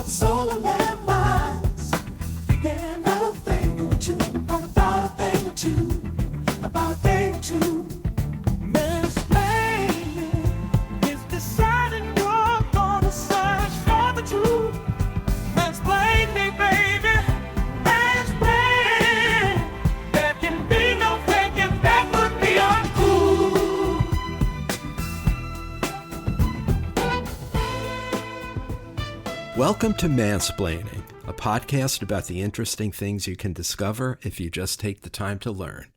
about soul and their minds. Yeah, not a thing or two, about a thing or two, about a thing or two. Mansplaining is deciding you're gonna search for the truth. Mansplain me, baby. Mansplain. There can be no thinking that would be uncool. Welcome to Mansplaining, a podcast about the interesting things you can discover if you just take the time to learn.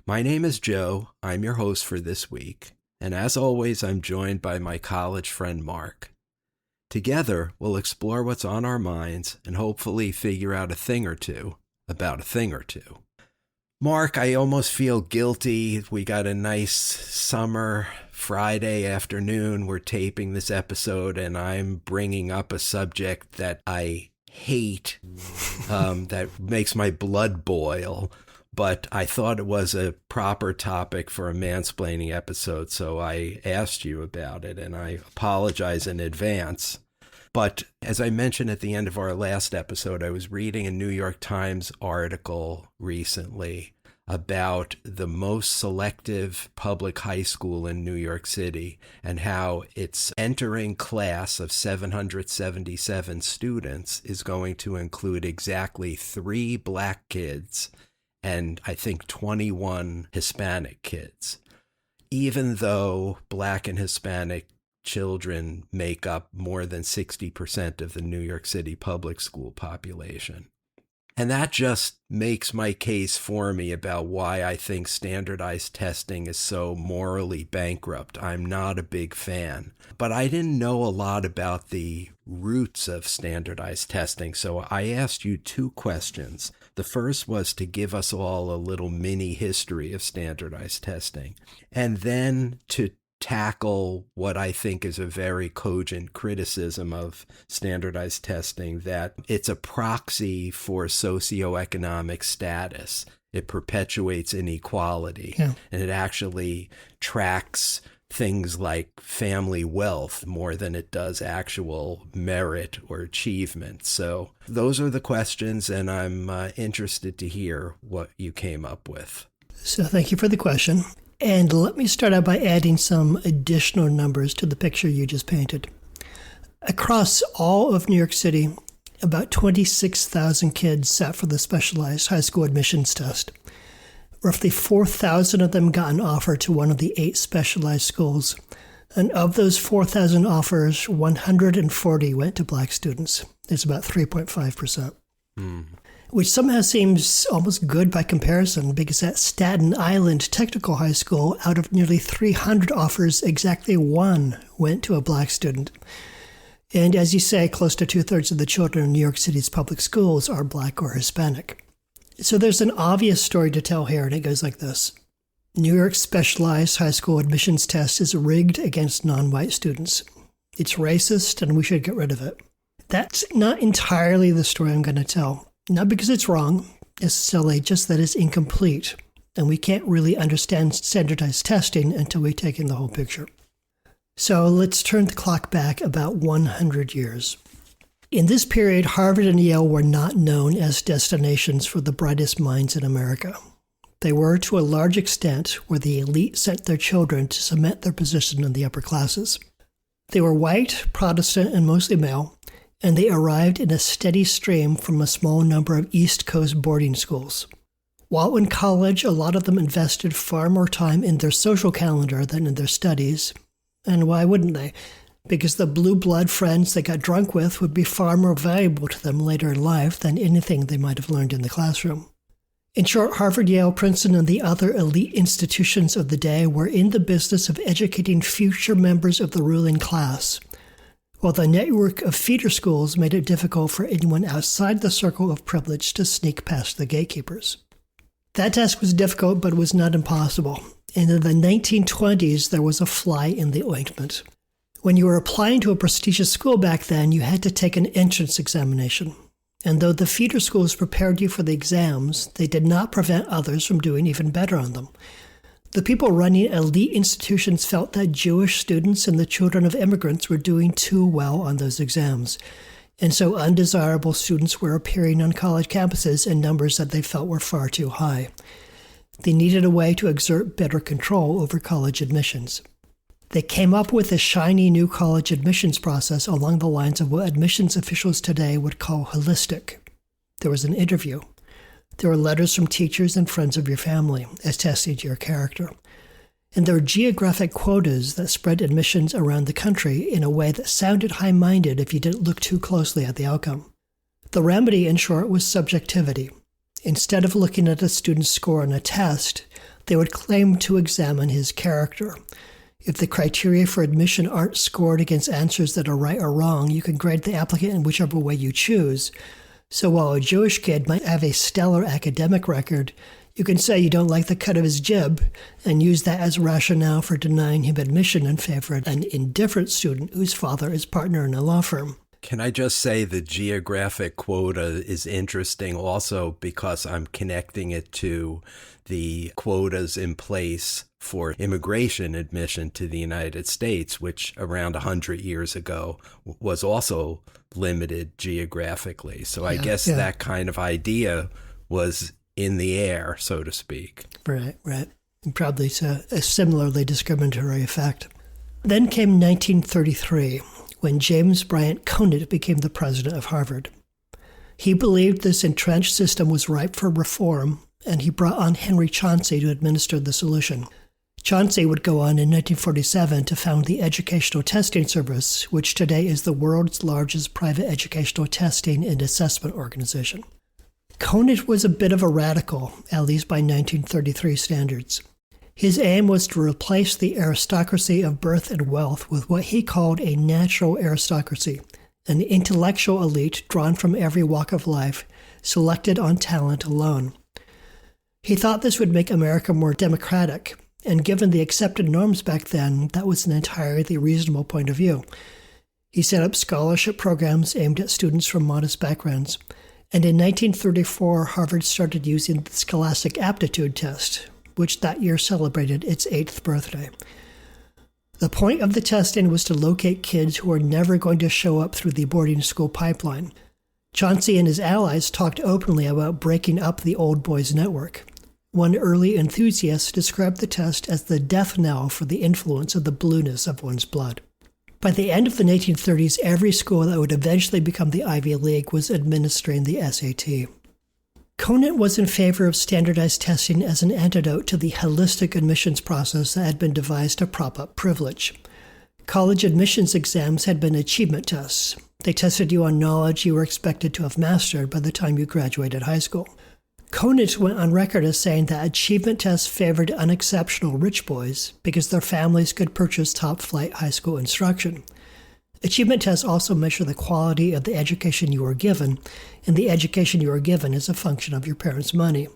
My name is Joe. I'm your host for this week. And as always, I'm joined by my college friend, Mark. Together, we'll explore what's on our minds and hopefully figure out a thing or two about a thing or two. Mark, I almost feel guilty. We got a nice summer Friday afternoon. We're taping this episode, and I'm bringing up a subject that I hate, that makes my blood boil. But I thought it was a proper topic for a mansplaining episode, so I asked you about it, and I apologize in advance. But as I mentioned at the end of our last episode, I was reading a New York Times article recently about the most selective public high school in New York City and how its entering class of 777 students is going to include exactly 3 black kids and I think 21 Hispanic kids, even though Black and Hispanic children make up more than 60% of the New York City public school population. And that just makes my case for me about why I think standardized testing is so morally bankrupt. I'm not a big fan. But I didn't know a lot about the roots of standardized testing, so I asked you 2 questions. The first was to give us all a little mini history of standardized testing, and then to tackle what I think is a very cogent criticism of standardized testing, that it's a proxy for socioeconomic status. It perpetuates inequality, and it actually tracks things like family wealth more than it does actual merit or achievement. So those are the questions, and I'm interested to hear what you came up with. So thank you for the question. And let me start out by adding some additional numbers to the picture you just painted. Across all of New York City, about 26,000 kids sat for the specialized high school admissions test. Roughly 4,000 of them got an offer to one of the 8 specialized schools. And of those 4,000 offers, 140 went to black students. It's about 3.5%. Which somehow seems almost good by comparison, because at Staten Island Technical High School, out of nearly 300 offers, exactly 1 went to a black student. And as you say, close to 2/3 of the children in New York City's public schools are black or Hispanic. So there's an obvious story to tell here, and it goes like this. New York's specialized high school admissions test is rigged against non-white students. It's racist, and we should get rid of it. That's not entirely the story I'm going to tell. Not because it's wrong, necessarily, just that it's incomplete, and we can't really understand standardized testing until we take in the whole picture. So let's turn the clock back about 100 years. In this period, Harvard and Yale were not known as destinations for the brightest minds in America. They were, to a large extent, where the elite sent their children to cement their position in the upper classes. They were white, Protestant, and mostly male, and they arrived in a steady stream from a small number of East Coast boarding schools. While in college, a lot of them invested far more time in their social calendar than in their studies. And why wouldn't they? Because the blue blood friends they got drunk with would be far more valuable to them later in life than anything they might have learned in the classroom. In short, Harvard, Yale, Princeton, and the other elite institutions of the day were in the business of educating future members of the ruling class, while the network of feeder schools made it difficult for anyone outside the circle of privilege to sneak past the gatekeepers. That task was difficult, but it was not impossible. And in the 1920s, there was a fly in the ointment. When you were applying to a prestigious school back then, you had to take an entrance examination. And though the feeder schools prepared you for the exams, they did not prevent others from doing even better on them. The people running elite institutions felt that Jewish students and the children of immigrants were doing too well on those exams, and so undesirable students were appearing on college campuses in numbers that they felt were far too high. They needed a way to exert better control over college admissions. They came up with a shiny new college admissions process along the lines of what admissions officials today would call holistic. There was an interview. There were letters from teachers and friends of your family attesting to your character. And there were geographic quotas that spread admissions around the country in a way that sounded high-minded if you didn't look too closely at the outcome. The remedy, in short, was subjectivity. Instead of looking at a student's score on a test, they would claim to examine his character. If the criteria for admission aren't scored against answers that are right or wrong, you can grade the applicant in whichever way you choose. So while a Jewish kid might have a stellar academic record, you can say you don't like the cut of his jib and use that as rationale for denying him admission in favor of an indifferent student whose father is partner in a law firm. Can I just say the geographic quota is interesting also because I'm connecting it to the quotas in place for immigration admission to the United States, which around 100 years ago was also limited geographically. So I guess that kind of idea was in the air, so to speak. Right. And probably a similarly discriminatory effect. Then came 1933, when James Bryant Conant became the president of Harvard. He believed this entrenched system was ripe for reform, and he brought on Henry Chauncey to administer the solution. Chauncey would go on in 1947 to found the Educational Testing Service, which today is the world's largest private educational testing and assessment organization. Conant was a bit of a radical, at least by 1933 standards. His aim was to replace the aristocracy of birth and wealth with what he called a natural aristocracy, an intellectual elite drawn from every walk of life, selected on talent alone. He thought this would make America more democratic, and given the accepted norms back then, that was an entirely reasonable point of view. He set up scholarship programs aimed at students from modest backgrounds, and in 1934, Harvard started using the Scholastic Aptitude Test, which that year celebrated its 8th birthday. The point of the testing was to locate kids who were never going to show up through the boarding school pipeline. Chauncey and his allies talked openly about breaking up the old boys network. One early enthusiast described the test as the death knell for the influence of the blueness of one's blood. By the end of the 1930s, every school that would eventually become the Ivy League was administering the SAT. Conant was in favor of standardized testing as an antidote to the holistic admissions process that had been devised to prop up privilege. College admissions exams had been achievement tests. They tested you on knowledge you were expected to have mastered by the time you graduated high school. Conant went on record as saying that achievement tests favored unexceptional rich boys because their families could purchase top-flight high school instruction. Achievement tests also measure the quality of the education you were given, and the education you were given is a function of your parents' money.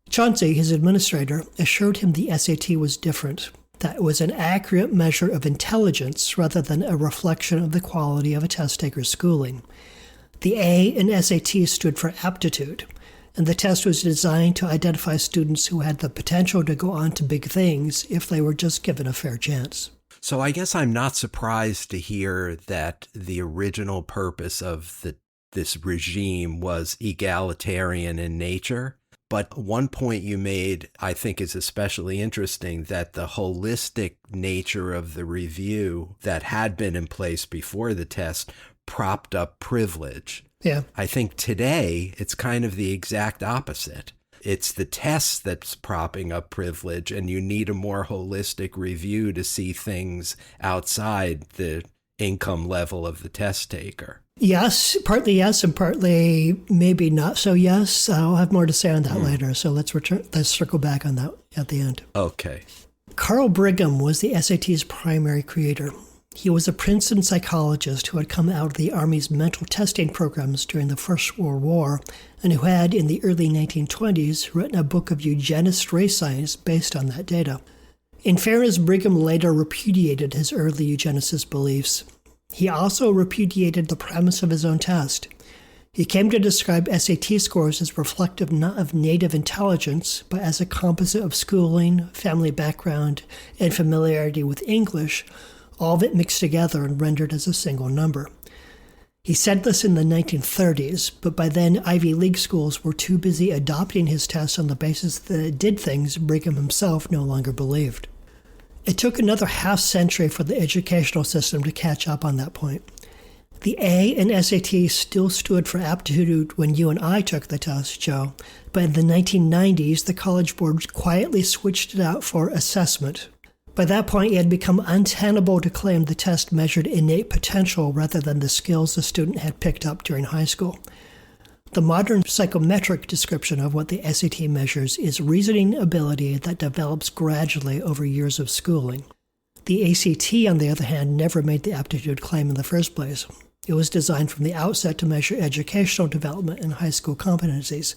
Chauncey, his administrator, assured him the SAT was different, that it was an accurate measure of intelligence rather than a reflection of the quality of a test taker's schooling. The A in SAT stood for aptitude, and the test was designed to identify students who had the potential to go on to big things if they were just given a fair chance. So I guess I'm not surprised to hear that the original purpose of this regime was egalitarian in nature. But one point you made, I think, is especially interesting, that the holistic nature of the review that had been in place before the test propped up privilege. Yeah. I think today it's kind of the exact opposite. It's the test that's propping up privilege, and you need a more holistic review to see things outside the income level of the test taker. Yes, and partly maybe not so yes. I'll have more to say on that later, so let's circle back on that at the end. Okay. Carl Brigham was the SAT's primary creator. He was a Princeton psychologist who had come out of the Army's mental testing programs during the First World War and who had, in the early 1920s, written a book of eugenist race science based on that data. In fairness, Brigham later repudiated his early eugenicist beliefs. He also repudiated the premise of his own test. He came to describe SAT scores as reflective not of native intelligence, but as a composite of schooling, family background, and familiarity with English, all of it mixed together and rendered as a single number. He said this in the 1930s, but by then Ivy League schools were too busy adopting his tests on the basis that it did things Brigham himself no longer believed. It took another half-century for the educational system to catch up on that point. The A in SAT still stood for aptitude when you and I took the test, Joe, but in the 1990s, the College Board quietly switched it out for assessment. By that point, it had become untenable to claim the test measured innate potential rather than the skills the student had picked up during high school. The modern psychometric description of what the SAT measures is reasoning ability that develops gradually over years of schooling. The ACT, on the other hand, never made the aptitude claim in the first place. It was designed from the outset to measure educational development and high school competencies.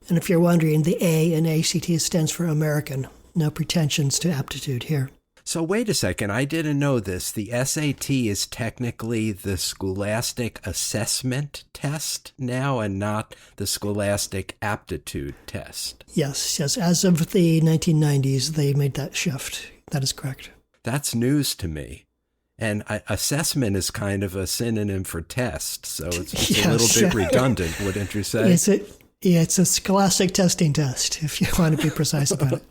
And if you're wondering, the A in ACT stands for American. No pretensions to aptitude here. So wait a second, I didn't know this. The SAT is technically the Scholastic Assessment Test now and not the Scholastic Aptitude Test. Yes. As of the 1990s, they made that shift. That is correct. That's news to me. And assessment is kind of a synonym for test, so it's Yes. a little bit redundant, wouldn't you say? It's a scholastic testing test, if you want to be precise about it.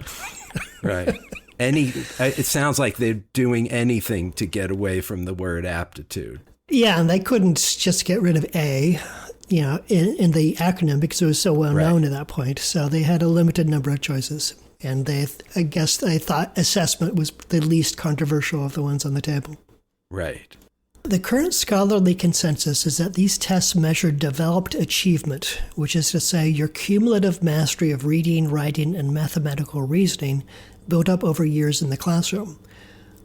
Right. It sounds like they're doing anything to get away from the word aptitude. Yeah, and they couldn't just get rid of A, in the acronym because it was so well known at that point. So they had a limited number of choices. And I guess they thought assessment was the least controversial of the ones on the table. Right. The current scholarly consensus is that these tests measure developed achievement, which is to say your cumulative mastery of reading, writing, and mathematical reasoning built up over years in the classroom.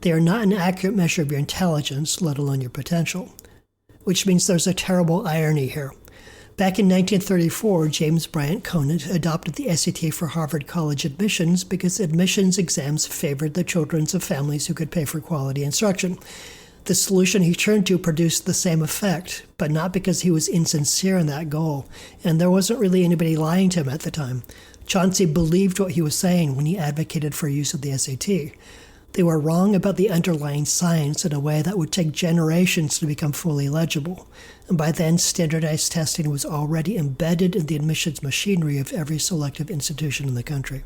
They are not an accurate measure of your intelligence, let alone your potential, which means there's a terrible irony here. Back in 1934, James Bryant Conant adopted the SAT for Harvard College admissions because admissions exams favored the children of families who could pay for quality instruction. The solution he turned to produced the same effect, but not because he was insincere in that goal, and there wasn't really anybody lying to him at the time. Chauncey believed what he was saying when he advocated for use of the SAT. They were wrong about the underlying science in a way that would take generations to become fully legible. And by then, standardized testing was already embedded in the admissions machinery of every selective institution in the country.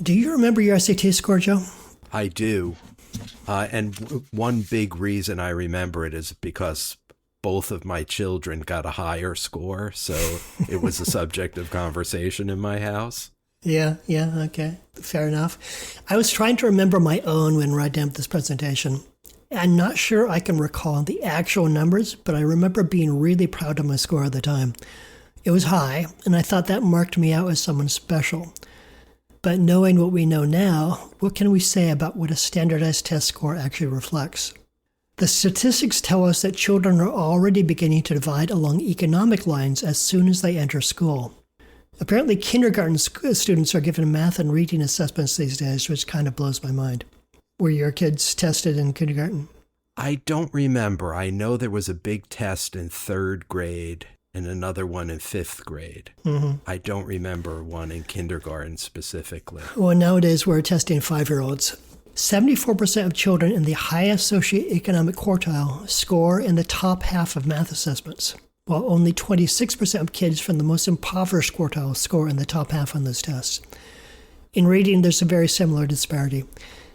Do you remember your SAT score, Joe? I do. And one big reason I remember it is because both of my children got a higher score, so it was a subject of conversation in my house. Yeah, okay. Fair enough. I was trying to remember my own when writing up this presentation. I'm not sure I can recall the actual numbers, but I remember being really proud of my score at the time. It was high, and I thought that marked me out as someone special. But knowing what we know now, what can we say about what a standardized test score actually reflects? The statistics tell us that children are already beginning to divide along economic lines as soon as they enter school. Apparently, kindergarten students are given math and reading assessments these days, which kind of blows my mind. Were your kids tested in kindergarten? I don't remember. I know there was a big test in 3rd grade and another one in 5th grade. Mm-hmm. I don't remember one in kindergarten specifically. Well, nowadays we're testing 5-year-olds. 74% of children in the highest socioeconomic quartile score in the top half of math assessments, while only 26% of kids from the most impoverished quartile score in the top half on those tests. In reading, there's a very similar disparity.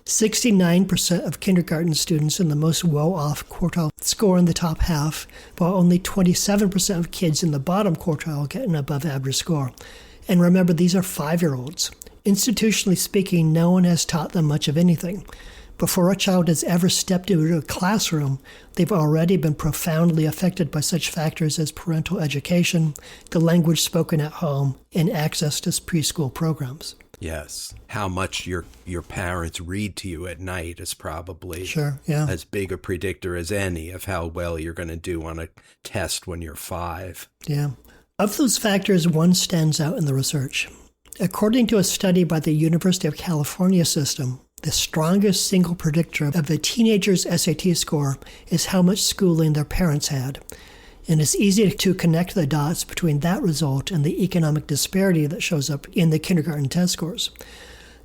69% of kindergarten students in the most well-off quartile score in the top half, while only 27% of kids in the bottom quartile get an above-average score. And remember, these are 5-year-olds. Institutionally speaking, no one has taught them much of anything. Before a child has ever stepped into a classroom, they've already been profoundly affected by such factors as parental education, the language spoken at home, and access to preschool programs. Yes. How much your parents read to you at night is probably as big a predictor as any of how well you're going to do on a test when you're 5. Yeah. Of those factors, one stands out in the research. According to a study by the University of California system, the strongest single predictor of a teenager's SAT score is how much schooling their parents had. And it's easy to connect the dots between that result and the economic disparity that shows up in the kindergarten test scores.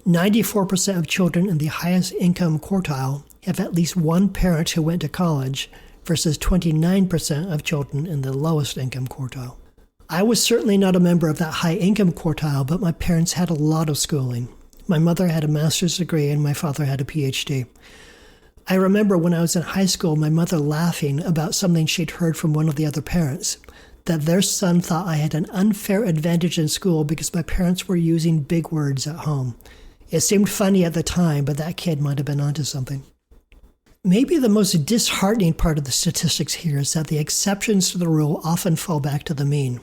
94% of children in the highest income quartile have at least one parent who went to college, versus 29% of children in the lowest income quartile. I was certainly not a member of that high income quartile, but my parents had a lot of schooling. My mother had a master's degree and my father had a PhD. I remember when I was in high school, my mother laughing about something she'd heard from one of the other parents, that their son thought I had an unfair advantage in school because my parents were using big words at home. It seemed funny at the time, but that kid might have been onto something. Maybe the most disheartening part of the statistics here is that the exceptions to the rule often fall back to the mean.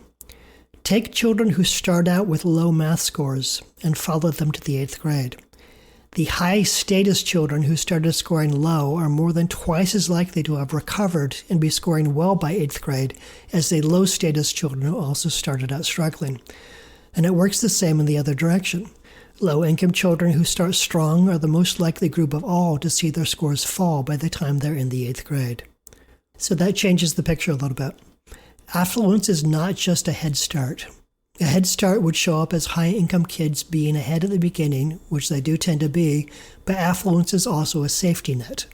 Take children who start out with low math scores and follow them to the 8th grade. The high-status children who started scoring low are more than twice as likely to have recovered and be scoring well by 8th grade as the low-status children who also started out struggling. And it works the same in the other direction. Low-income children who start strong are the most likely group of all to see their scores fall by the time they're in the 8th grade. So that changes the picture a little bit. Affluence is not just a head start. A head start would show up as high-income kids being ahead at the beginning, which they do tend to be, but affluence is also a safety net.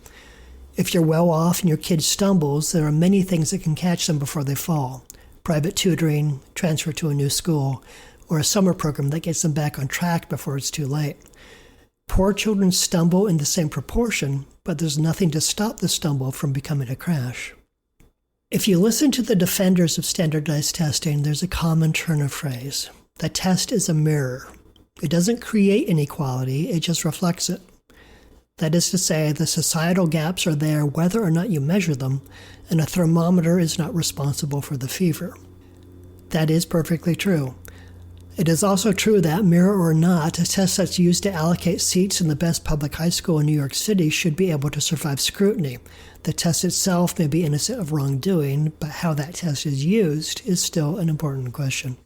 If you're well off and your kid stumbles, there are many things that can catch them before they fall. Private tutoring, transfer to a new school, or a summer program that gets them back on track before it's too late. Poor children stumble in the same proportion, but there's nothing to stop the stumble from becoming a crash. If you listen to the defenders of standardized testing, there's a common turn of phrase. The test is a mirror. It doesn't create inequality, it just reflects it. That is to say, the societal gaps are there whether or not you measure them, and a thermometer is not responsible for the fever. That is perfectly true. It is also true that, mirror or not, a test that's used to allocate seats in the best public high school in New York City should be able to survive scrutiny. The test itself may be innocent of wrongdoing, but how that test is used is still an important question.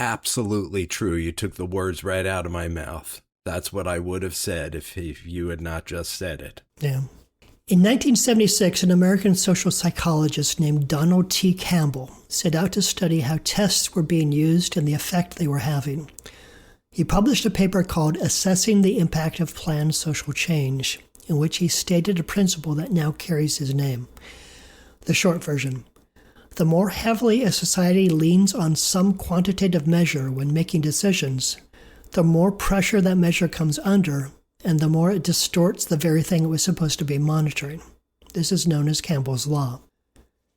Absolutely true. You took the words right out of my mouth. That's what I would have said if you had not just said it. Yeah. In 1976, an American social psychologist named Donald T. Campbell set out to study how tests were being used and the effect they were having. He published a paper called Assessing the Impact of Planned Social Change, in which he stated a principle that now carries his name. The short version: the more heavily a society leans on some quantitative measure when making decisions, the more pressure that measure comes under, and the more it distorts the very thing it was supposed to be monitoring. This is known as Campbell's Law.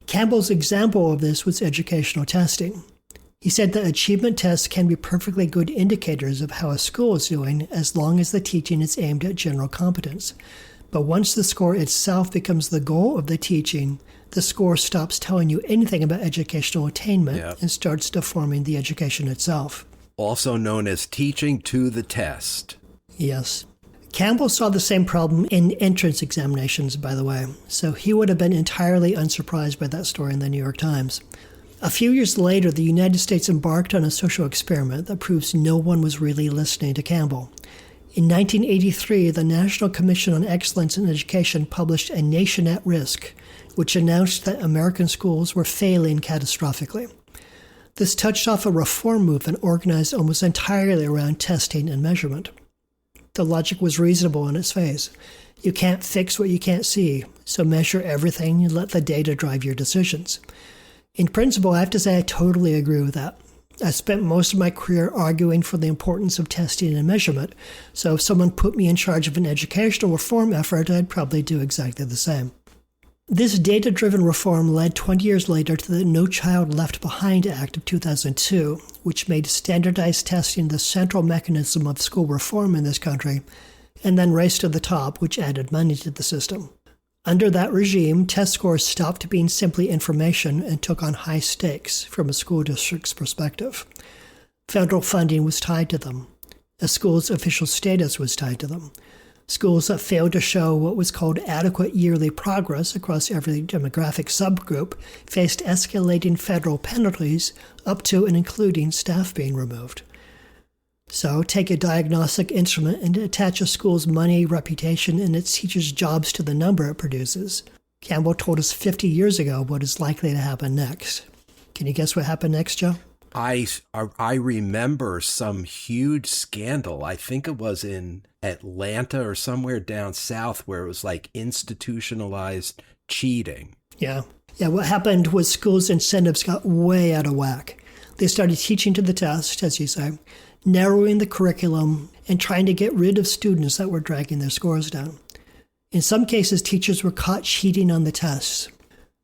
Campbell's example of this was educational testing. He said that achievement tests can be perfectly good indicators of how a school is doing as long as the teaching is aimed at general competence. But once the score itself becomes the goal of the teaching, the score stops telling you anything about educational attainment and starts deforming the education itself. Also known as teaching to the test. Yes. Campbell saw the same problem in entrance examinations, by the way, so he would have been entirely unsurprised by that story in the New York Times. A few years later, the United States embarked on a social experiment that proves no one was really listening to Campbell. In 1983, the National Commission on Excellence in Education published A Nation at Risk, which announced that American schools were failing catastrophically. This touched off a reform movement organized almost entirely around testing and measurement. The logic was reasonable on its face. You can't fix what you can't see, so measure everything and let the data drive your decisions. In principle, I have to say I totally agree with that. I spent most of my career arguing for the importance of testing and measurement, so if someone put me in charge of an educational reform effort, I'd probably do exactly the same. This data-driven reform led 20 years later to the No Child Left Behind Act of 2002, which made standardized testing the central mechanism of school reform in this country, and then Race to the Top, which added money to the system. Under that regime, test scores stopped being simply information and took on high stakes from a school district's perspective. Federal funding was tied to them. A school's official status was tied to them. Schools that failed to show what was called adequate yearly progress across every demographic subgroup faced escalating federal penalties up to and including staff being removed. So take a diagnostic instrument and attach a school's money, reputation, and its teachers' jobs to the number it produces. Campbell told us 50 years ago what is likely to happen next. Can you guess what happened next, Joe? I remember some huge scandal. I think it was in Atlanta or somewhere down south where it was like institutionalized cheating. Yeah. Yeah, what happened was schools' incentives got way out of whack. They started teaching to the test, as you say, narrowing the curriculum, and trying to get rid of students that were dragging their scores down. In some cases, teachers were caught cheating on the tests.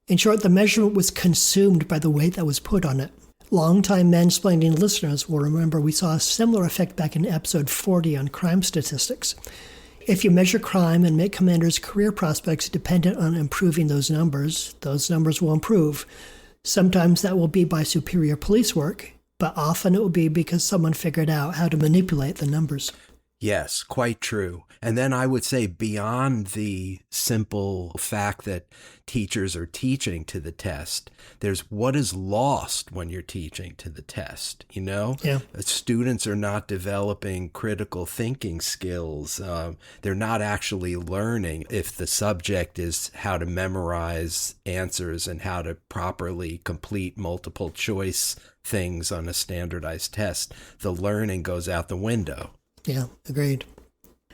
In short, the measurement was consumed by the weight that was put on it. Longtime mansplaining listeners will remember we saw a similar effect back in episode 40 on crime statistics. If you measure crime and make commanders' career prospects dependent on improving those numbers will improve. Sometimes that will be by superior police work, but often it will be because someone figured out how to manipulate the numbers. Yes, quite true. And then I would say beyond the simple fact that teachers are teaching to the test, there's what is lost when you're teaching to the test, you know? Yeah. Students are not developing critical thinking skills. They're not actually learning if the subject is how to memorize answers and how to properly complete multiple choice things on a standardized test. The learning goes out the window. Yeah, agreed.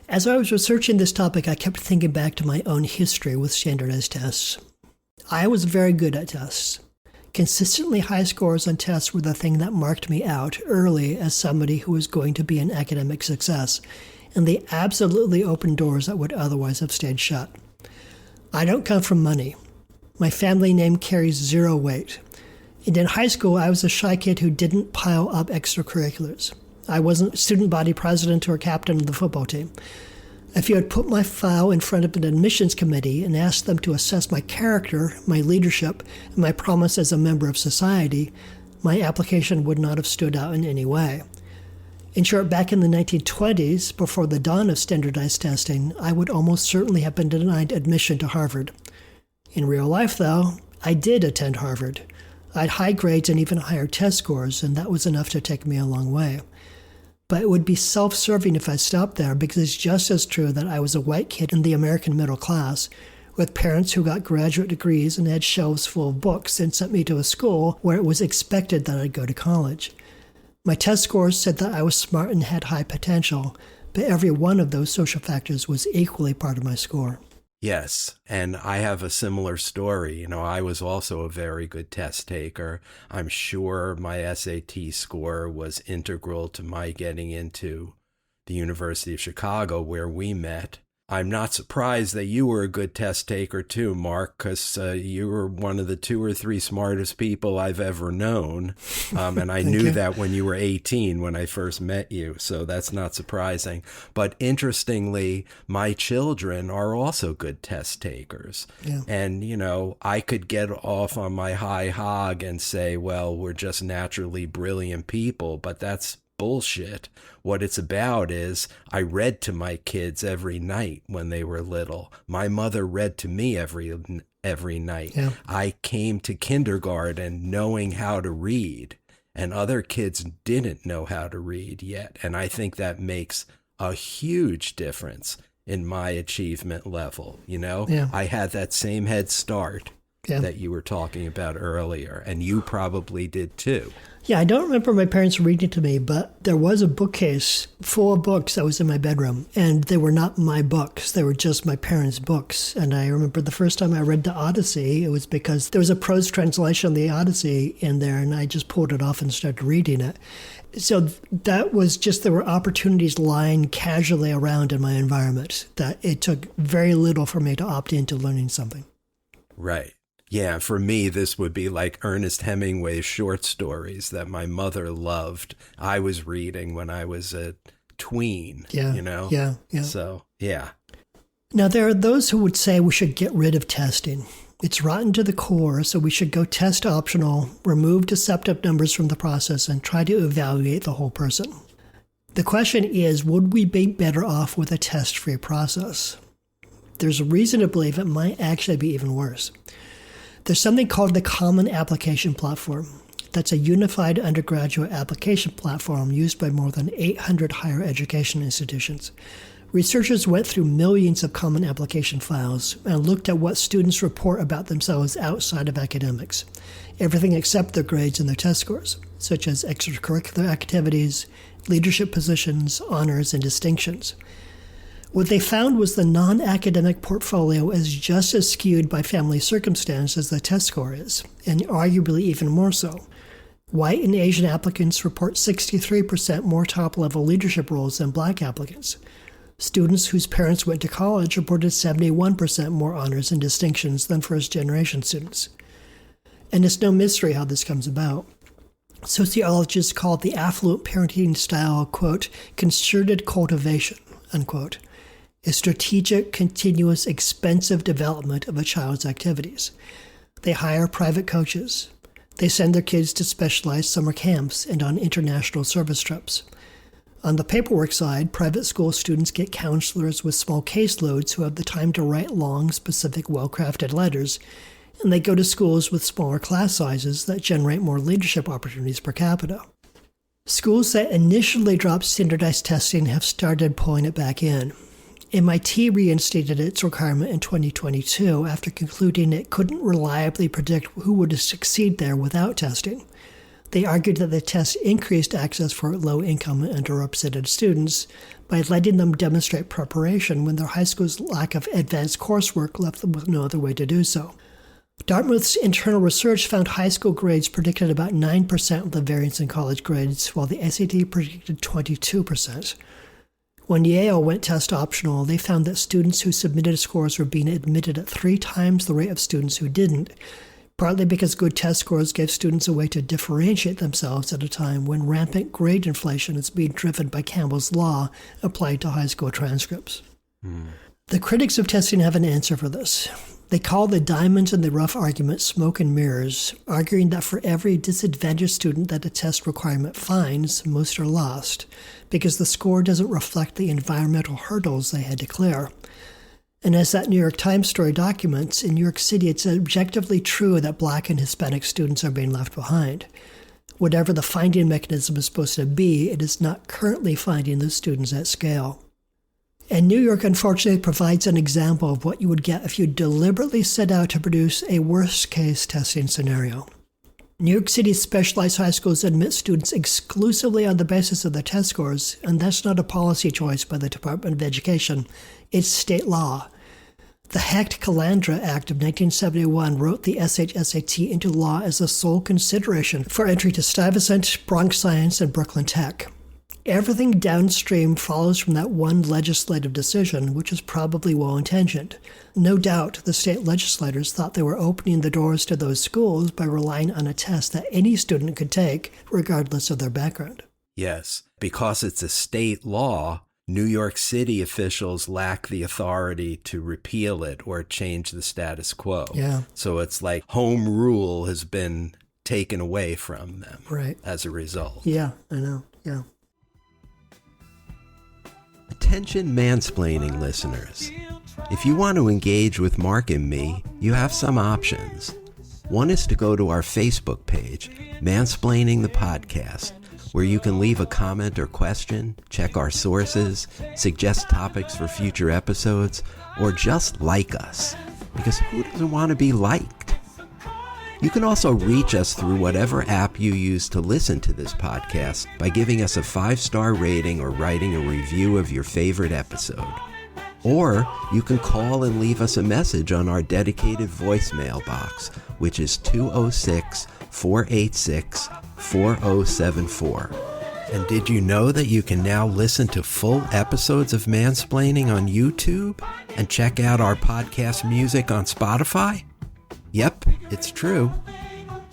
As I was researching this topic, I kept thinking back to my own history with standardized tests. I was very good at tests. Consistently high scores on tests were the thing that marked me out early as somebody who was going to be an academic success, and they absolutely opened doors that would otherwise have stayed shut. I don't come from money. My family name carries zero weight. And in high school, I was a shy kid who didn't pile up extracurriculars. I wasn't student body president or captain of the football team. If you had put my file in front of an admissions committee and asked them to assess my character, my leadership, and my promise as a member of society, my application would not have stood out in any way. In short, back in the 1920s, before the dawn of standardized testing, I would almost certainly have been denied admission to Harvard. In real life, though, I did attend Harvard. I had high grades and even higher test scores, and that was enough to take me a long way. But it would be self-serving if I stopped there, because it's just as true that I was a white kid in the American middle class with parents who got graduate degrees and had shelves full of books and sent me to a school where it was expected that I'd go to college. My test scores said that I was smart and had high potential, but every one of those social factors was equally part of my score. Yes, and I have a similar story. You know, I was also a very good test taker. I'm sure my SAT score was integral to my getting into the University of Chicago, where we met. I'm not surprised that you were a good test taker too, Mark, because you were one of the 2 or 3 smartest people I've ever known. And I knew that when you were 18 when I first met you, so that's not surprising. But interestingly, my children are also good test takers. Yeah. And, you know, I could get off on my high hog and say, well, we're just naturally brilliant people, but that's bullshit. What it's about is I read to my kids every night when they were little. My mother read to me every night. Yeah. I came to kindergarten knowing how to read, and other kids didn't know how to read yet. And I think that makes a huge difference in my achievement level. You know, I had that same head start that you were talking about earlier, and you probably did too. Yeah, I don't remember my parents reading to me, but there was a bookcase full of books that was in my bedroom, and they were not my books. They were just my parents' books. And I remember the first time I read the Odyssey, it was because there was a prose translation of the Odyssey in there, and I just pulled it off and started reading it. So that was just, there were opportunities lying casually around in my environment that it took very little for me to opt into learning something. Right. Yeah, for me, this would be like Ernest Hemingway's short stories that my mother loved. I was reading when I was a tween, you know? Yeah. So, yeah. Now, there are those who would say we should get rid of testing. It's rotten to the core, so we should go test optional, remove deceptive numbers from the process, and try to evaluate the whole person. The question is, would we be better off with a test-free process? There's a reason to believe it might actually be even worse. There's something called the Common Application Platform. That's a unified undergraduate application platform used by more than 800 higher education institutions. Researchers went through millions of common application files and looked at what students report about themselves outside of academics, everything except their grades and their test scores, such as extracurricular activities, leadership positions, honors, and distinctions. What they found was the non-academic portfolio is just as skewed by family circumstance as the test score is, and arguably even more so. White and Asian applicants report 63% more top-level leadership roles than Black applicants. Students whose parents went to college reported 71% more honors and distinctions than first-generation students. And it's no mystery how this comes about. Sociologists call it the affluent parenting style, quote, concerted cultivation, unquote, a strategic, continuous, expensive development of a child's activities. They hire private coaches. They send their kids to specialized summer camps and on international service trips. On the paperwork side, private school students get counselors with small caseloads who have the time to write long, specific, well-crafted letters, and they go to schools with smaller class sizes that generate more leadership opportunities per capita. Schools that initially dropped standardized testing have started pulling it back in. MIT reinstated its requirement in 2022 after concluding it couldn't reliably predict who would succeed there without testing. They argued that the test increased access for low-income and underrepresented students by letting them demonstrate preparation when their high school's lack of advanced coursework left them with no other way to do so. Dartmouth's internal research found high school grades predicted about 9% of the variance in college grades, while the SAT predicted 22%. When Yale went test optional, they found that students who submitted scores were being admitted at 3 times the rate of students who didn't, partly because good test scores gave students a way to differentiate themselves at a time when rampant grade inflation is being driven by Campbell's Law applied to high school transcripts. The critics of testing have an answer for this. They call the diamonds in the rough argument smoke and mirrors, arguing that for every disadvantaged student that a test requirement finds, most are lost, because the score doesn't reflect the environmental hurdles they had to clear. And as that New York Times story documents, in New York City it's objectively true that Black and Hispanic students are being left behind. Whatever the finding mechanism is supposed to be, it is not currently finding those students at scale. And New York, unfortunately, provides an example of what you would get if you deliberately set out to produce a worst-case testing scenario. New York City's specialized high schools admit students exclusively on the basis of their test scores, and that's not a policy choice by the Department of Education. It's state law. The Hecht-Calandra Act of 1971 wrote the SHSAT into law as a sole consideration for entry to Stuyvesant, Bronx Science, and Brooklyn Tech. Everything downstream follows from that one legislative decision, which is probably well-intentioned. No doubt the state legislators thought they were opening the doors to those schools by relying on a test that any student could take, regardless of their background. Yes, because it's a state law, New York City officials lack the authority to repeal it or change the status quo. Yeah. So it's like home rule has been taken away from them as a result. Yeah, I know. Yeah. Attention mansplaining listeners. If you want to engage with Mark and me, you have some options. One is to go to our Facebook page, Mansplaining the Podcast, where you can leave a comment or question, check our sources, suggest topics for future episodes, or just like us. Because who doesn't want to be liked? You can also reach us through whatever app you use to listen to this podcast by giving us a 5-star rating or writing a review of your favorite episode. Or you can call and leave us a message on our dedicated voicemail box, which is 206-486-4074. And did you know that you can now listen to full episodes of Mansplaining on YouTube and check out our podcast music on Spotify? Yep, it's true.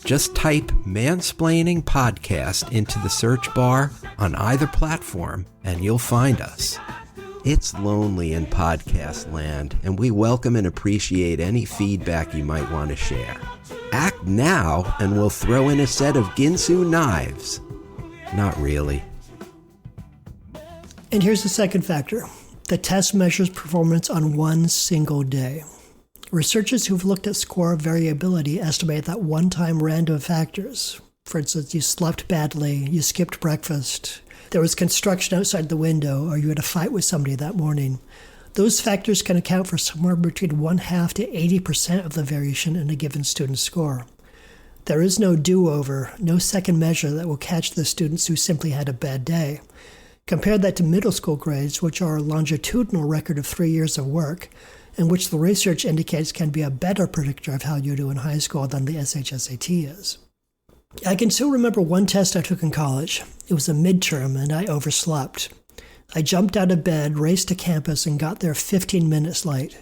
Just type Mansplaining Podcast into the search bar on either platform and you'll find us. It's lonely in podcast land, and we welcome and appreciate any feedback you might want to share. Act now and we'll throw in a set of Ginsu knives. Not really. And here's the second factor. The test measures performance on one single day. Researchers who've looked at score variability estimate that one-time random factors, for instance, you slept badly, you skipped breakfast, there was construction outside the window, or you had a fight with somebody that morning, those factors can account for somewhere between 1/2 to 80% of the variation in a given student's score. There is no do-over, no second measure that will catch the students who simply had a bad day. Compare that to middle school grades, which are a longitudinal record of 3 years of work, and which the research indicates can be a better predictor of how you do in high school than the SHSAT is. I can still remember one test I took in college. It was a midterm, and I overslept. I jumped out of bed, raced to campus, and got there 15 minutes late.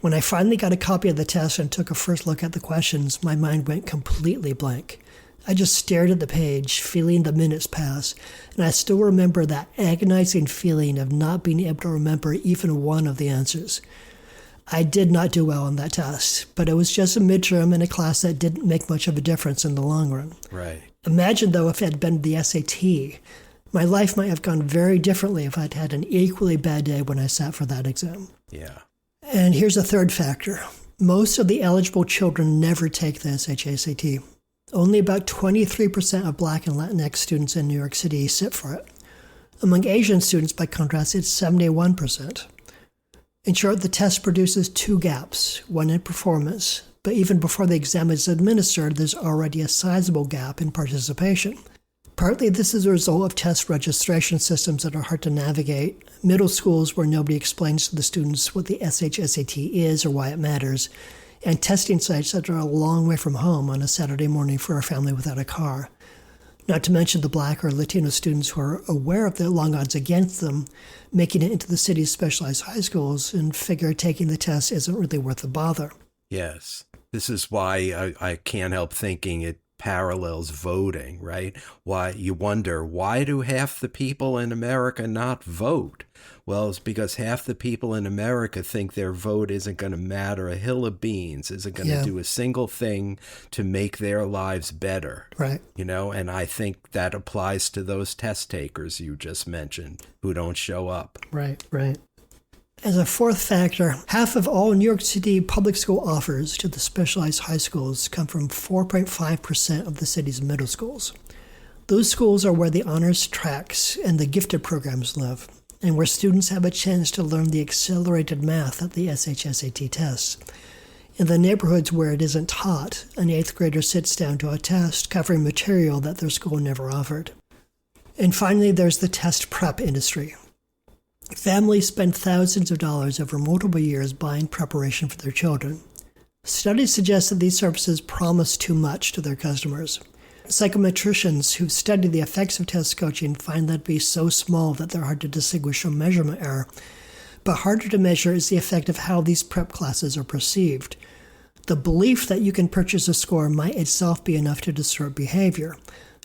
When I finally got a copy of the test and took a first look at the questions, my mind went completely blank. I just stared at the page, feeling the minutes pass, and I still remember that agonizing feeling of not being able to remember even one of the answers. I did not do well on that test, but it was just a midterm in a class that didn't make much of a difference in the long run. Right. Imagine, though, if it had been the SAT. My life might have gone very differently if I'd had an equally bad day when I sat for that exam. Yeah. And here's a third factor. Most of the eligible children never take the SHSAT. Only about 23% of Black and Latinx students in New York City sit for it. Among Asian students, by contrast, it's 71%. In short, the test produces two gaps, one in performance, but even before the exam is administered, there's already a sizable gap in participation. Partly this is a result of test registration systems that are hard to navigate, middle schools where nobody explains to the students what the SHSAT is or why it matters, and testing sites that are a long way from home on a Saturday morning for a family without a car. Not to mention the Black or Latino students who are aware of the long odds against them, making it into the city's specialized high schools and figure taking the test isn't really worth the bother. Yes. This is why I can't help thinking it parallels voting, right? Why you wonder, why do half the people in America not vote? Well, it's because half the people in America think their vote isn't going to matter a hill of beans, isn't going to do a single thing to make their lives better. Right. You know, and I think that applies to those test takers you just mentioned who don't show up. Right. As a fourth factor, half of all New York City public school offers to the specialized high schools come from 4.5% of the city's middle schools. Those schools are where the honors tracks and the gifted programs live, and where students have a chance to learn the accelerated math that the SHSAT tests. In the neighborhoods where it isn't taught, an 8th grader sits down to a test covering material that their school never offered. And finally, there's the test prep industry. Families spend thousands of dollars over multiple years buying preparation for their children. Studies suggest that these services promise too much to their customers. Psychometricians who study the effects of test coaching find that to be so small that they're hard to distinguish from measurement error. But harder to measure is the effect of how these prep classes are perceived. The belief that you can purchase a score might itself be enough to distort behavior,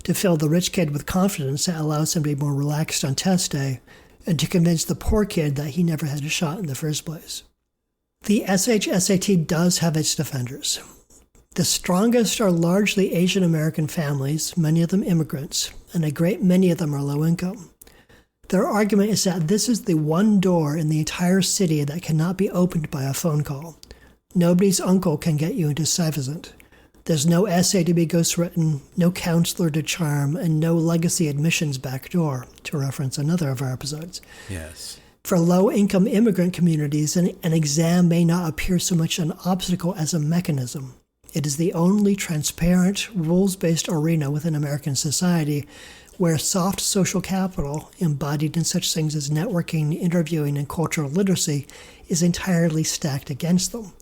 to fill the rich kid with confidence that allows him to be more relaxed on test day, and to convince the poor kid that he never had a shot in the first place. The SHSAT does have its defenders. The strongest are largely Asian American families, many of them immigrants, and a great many of them are low income. Their argument is that this is the one door in the entire city that cannot be opened by a phone call. Nobody's uncle can get you into Stuyvesant. There's no essay to be ghostwritten, no counselor to charm, and no legacy admissions backdoor, to reference another of our episodes. Yes. For low-income immigrant communities, an exam may not appear so much an obstacle as a mechanism. It is the only transparent, rules-based arena within American society where soft social capital, embodied in such things as networking, interviewing, and cultural literacy, is entirely stacked against them.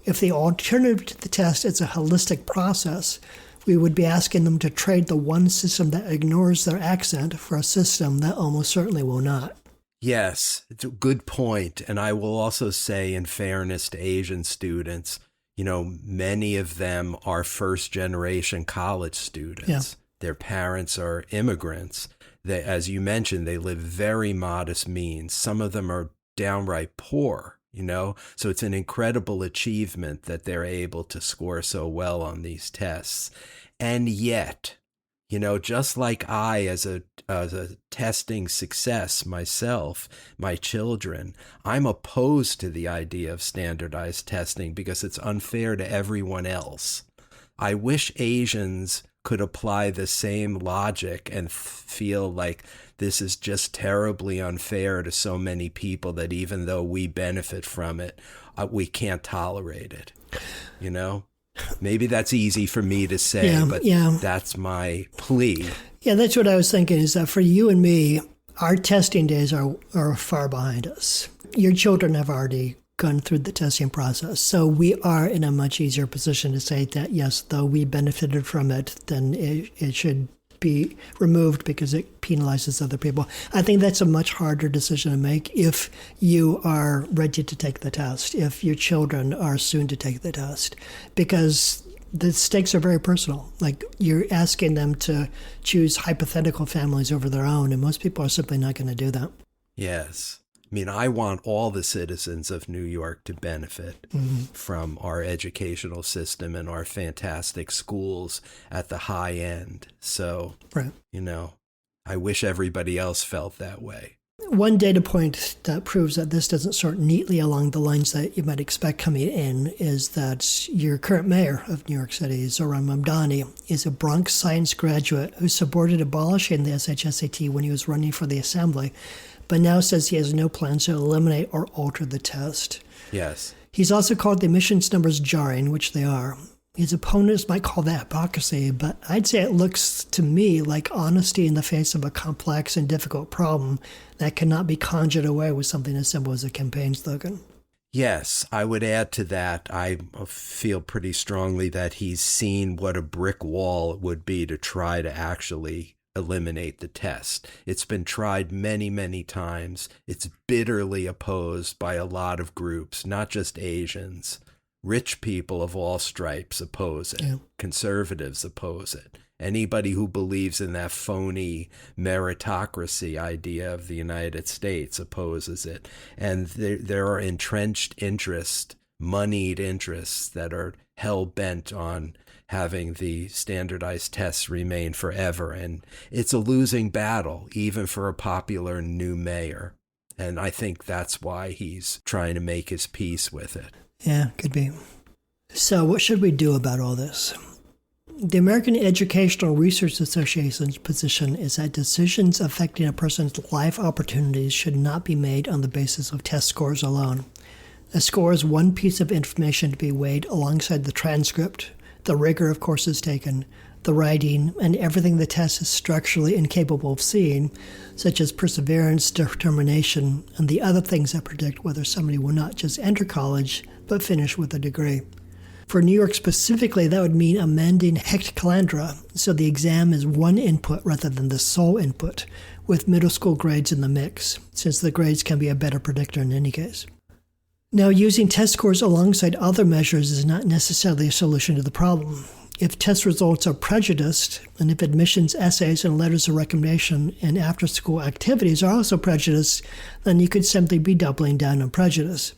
If the alternative to the test is a holistic process, we would be asking them to trade the one system that ignores their accent for a system that almost certainly will not. Yes, it's a good point. And I will also say, in fairness to Asian students, you know, many of them are first-generation college students. Yeah. Their parents are immigrants. They, as you mentioned, they live very modest means. Some of them are downright poor. You know, so it's an incredible achievement that they're able to score so well on these tests. And yet, you know, just like I, as a testing success myself, my children, I'm opposed to the idea of standardized testing because it's unfair to everyone else. I wish Asians could apply the same logic and feel like this is just terribly unfair to so many people that even though we benefit from it, we can't tolerate it. You know, maybe that's easy for me to say, but that's my plea. Yeah, that's what I was thinking, is that for you and me, Our testing days are far behind us. Your children have already gone through the testing process. So we are in a much easier position to say that, yes, though we benefited from it, then it should be removed because it penalizes other people. I think that's a much harder decision to make if you are ready to take the test, if your children are soon to take the test, because the stakes are very personal. Like, you're asking them to choose hypothetical families over their own, and most people are simply not going to do that. Yes. I mean, I want all the citizens of New York to benefit from our educational system and our fantastic schools at the high end. So, right. I wish everybody else felt that way. One data point that proves that this doesn't sort neatly along the lines that you might expect coming in is that your current mayor of New York City, Zohran Mamdani, is a Bronx science graduate who supported abolishing the SHSAT when he was running for the assembly, but now says he has no plans to eliminate or alter the test. Yes. He's also called the admissions numbers jarring, which they are. His opponents might call that hypocrisy, but I'd say it looks to me like honesty in the face of a complex and difficult problem that cannot be conjured away with something as simple as a campaign slogan. Yes, I would add to that. I feel pretty strongly that he's seen what a brick wall it would be to try to actually eliminate the test. It's been tried many, many times. It's bitterly opposed by a lot of groups, not just Asians. Rich people of all stripes oppose it. Yeah. Conservatives oppose it. Anybody who believes in that phony meritocracy idea of the United States opposes it. And there are entrenched interests, moneyed interests that are hell-bent on having the standardized tests remain forever. And it's a losing battle, even for a popular new mayor. And I think that's why he's trying to make his peace with it. Yeah, could be. So what should we do about all this? The American Educational Research Association's position is that decisions affecting a person's life opportunities should not be made on the basis of test scores alone. A score is one piece of information to be weighed alongside the transcript, the rigor of courses taken, the writing, and everything the test is structurally incapable of seeing, such as perseverance, determination, and the other things that predict whether somebody will not just enter college, but finish with a degree. For New York specifically, that would mean amending Hecht Calandra, so the exam is one input rather than the sole input, with middle school grades in the mix, since the grades can be a better predictor in any case. Now, using test scores alongside other measures is not necessarily a solution to the problem. If test results are prejudiced, and if admissions essays and letters of recommendation and after-school activities are also prejudiced, then you could simply be doubling down on prejudice.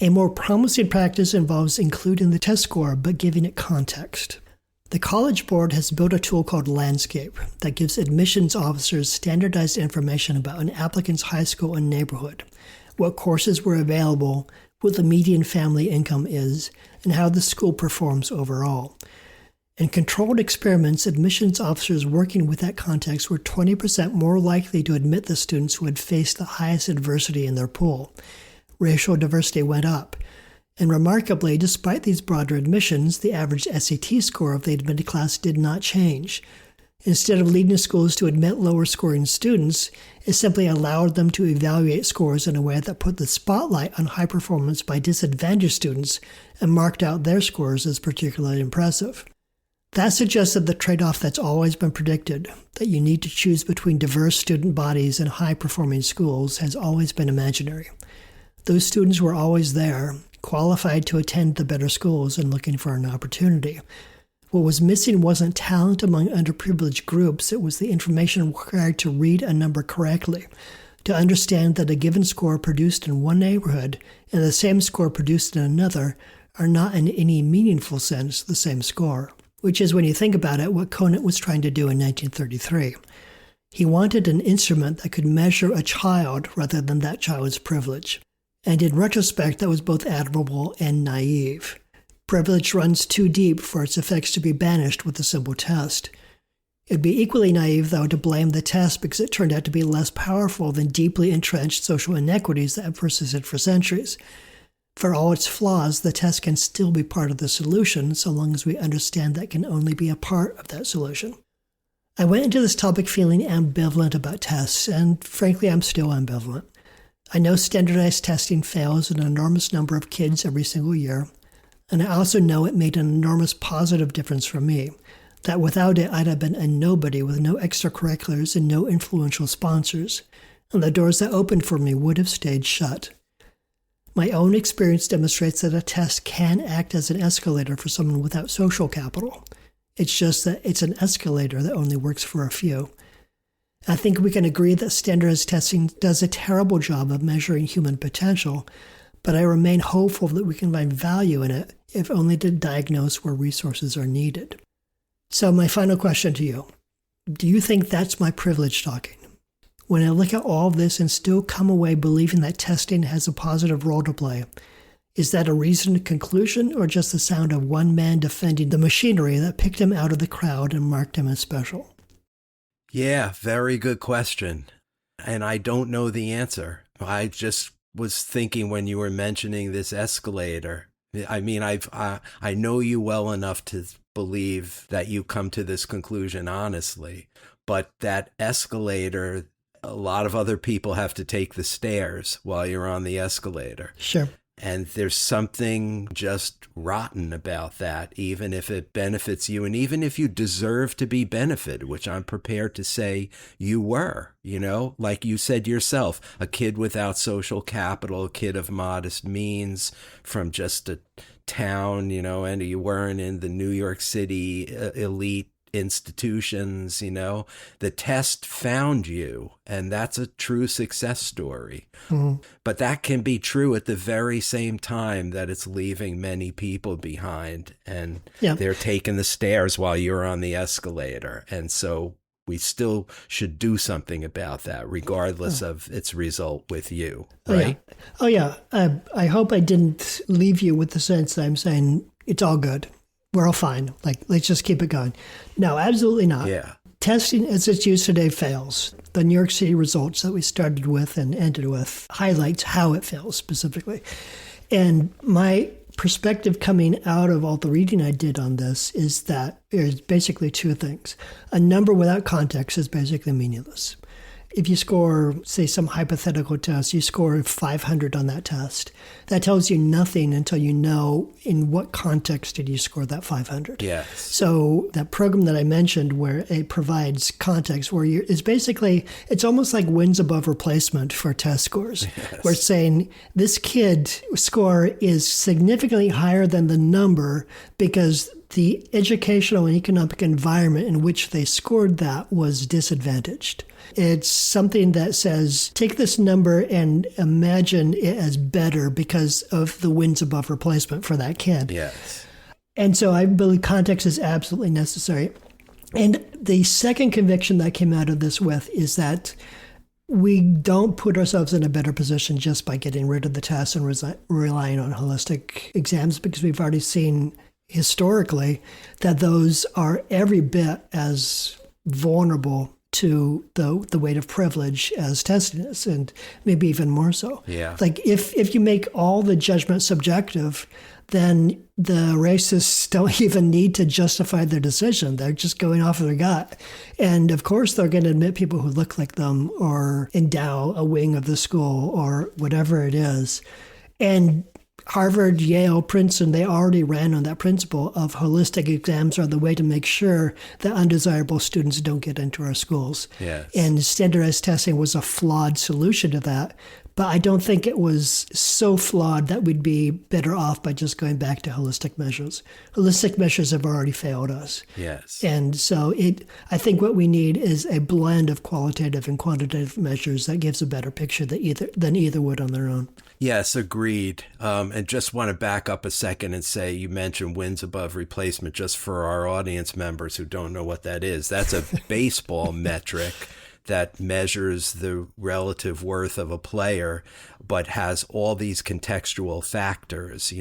A more promising practice involves including the test score, but giving it context. The College Board has built a tool called Landscape that gives admissions officers standardized information about an applicant's high school and neighborhood, what courses were available, what the median family income is, and how the school performs overall. In controlled experiments, admissions officers working with that context were 20% more likely to admit the students who had faced the highest adversity in their pool. Racial diversity went up. And remarkably, despite these broader admissions, the average SAT score of the admitted class did not change. Instead of leading schools to admit lower-scoring students, it simply allowed them to evaluate scores in a way that put the spotlight on high performance by disadvantaged students and marked out their scores as particularly impressive. That suggested the trade-off that's always been predicted, that you need to choose between diverse student bodies and high-performing schools, has always been imaginary. Those students were always there, qualified to attend the better schools and looking for an opportunity. What was missing wasn't talent among underprivileged groups, it was the information required to read a number correctly, to understand that a given score produced in one neighborhood and the same score produced in another are not in any meaningful sense the same score, which is, when you think about it, what Conant was trying to do in 1933. He wanted an instrument that could measure a child rather than that child's privilege. And in retrospect, that was both admirable and naive. Privilege runs too deep for its effects to be banished with a simple test. It'd be equally naive, though, to blame the test because it turned out to be less powerful than deeply entrenched social inequities that have persisted for centuries. For all its flaws, the test can still be part of the solution, so long as we understand that can only be a part of that solution. I went into this topic feeling ambivalent about tests, and frankly, I'm still ambivalent. I know standardized testing fails an enormous number of kids every single year, and I also know it made an enormous positive difference for me, that without it, I'd have been a nobody with no extracurriculars and no influential sponsors, and the doors that opened for me would have stayed shut. My own experience demonstrates that a test can act as an escalator for someone without social capital. It's just that it's an escalator that only works for a few. I think we can agree that standardized testing does a terrible job of measuring human potential, but I remain hopeful that we can find value in it, if only to diagnose where resources are needed. So my final question to you, do you think that's my privilege talking? When I look at all of this and still come away believing that testing has a positive role to play, is that a reasoned conclusion or just the sound of one man defending the machinery that picked him out of the crowd and marked him as special? Yeah, very good question. And I don't know the answer. I just was thinking when you were mentioning this escalator. I mean, I know you well enough to believe that you come to this conclusion honestly, but that escalator, a lot of other people have to take the stairs while you're on the escalator. Sure. And there's something just rotten about that, even if it benefits you and even if you deserve to be benefited, which I'm prepared to say you were, like you said yourself, a kid without social capital, a kid of modest means from just a town, and you weren't in the New York City elite institutions, the test found you, and that's a true success story. Mm-hmm. But that can be true at the very same time that it's leaving many people behind, and they're taking the stairs while you're on the escalator. And so we still should do something about that, regardless of its result with you, right? Oh, yeah. I hope I didn't leave you with the sense that I'm saying it's all good. We're all fine. Let's just keep it going. No, absolutely not. Yeah. Testing as it's used today fails. The New York City results that we started with and ended with highlights how it fails specifically. And my perspective coming out of all the reading I did on this is that there's basically two things. A number without context is basically meaningless. If you score, say, some hypothetical test, you score 500 on that test. That tells you nothing until you know in what context did you score that 500. Yes. So that program that I mentioned where it provides context where it's basically, it's almost like wins above replacement for test scores. Yes. We're saying this kid's score is significantly higher than the number because the educational and economic environment in which they scored that was disadvantaged. It's something that says, take this number and imagine it as better because of the wins above replacement for that kid. Yes. And so I believe context is absolutely necessary. And the second conviction that I came out of this with is that we don't put ourselves in a better position just by getting rid of the test and relying on holistic exams, because we've already seen historically that those are every bit as vulnerable to the weight of privilege as testing is, and maybe even more so. Yeah. Like if you make all the judgment subjective, then the racists don't even need to justify their decision. They're just going off of their gut. And of course, they're going to admit people who look like them or endow a wing of the school or whatever it is. And Harvard, Yale, Princeton, they already ran on that principle of holistic exams are the way to make sure that undesirable students don't get into our schools. Yes. And standardized testing was a flawed solution to that. But I don't think it was so flawed that we'd be better off by just going back to holistic measures. Holistic measures have already failed us. Yes. And so I think what we need is a blend of qualitative and quantitative measures that gives a better picture than either would on their own. Yes, agreed. And just want to back up a second and say you mentioned wins above replacement just for our audience members who don't know what that is. That's a baseball metric that measures the relative worth of a player, but has all these contextual factors,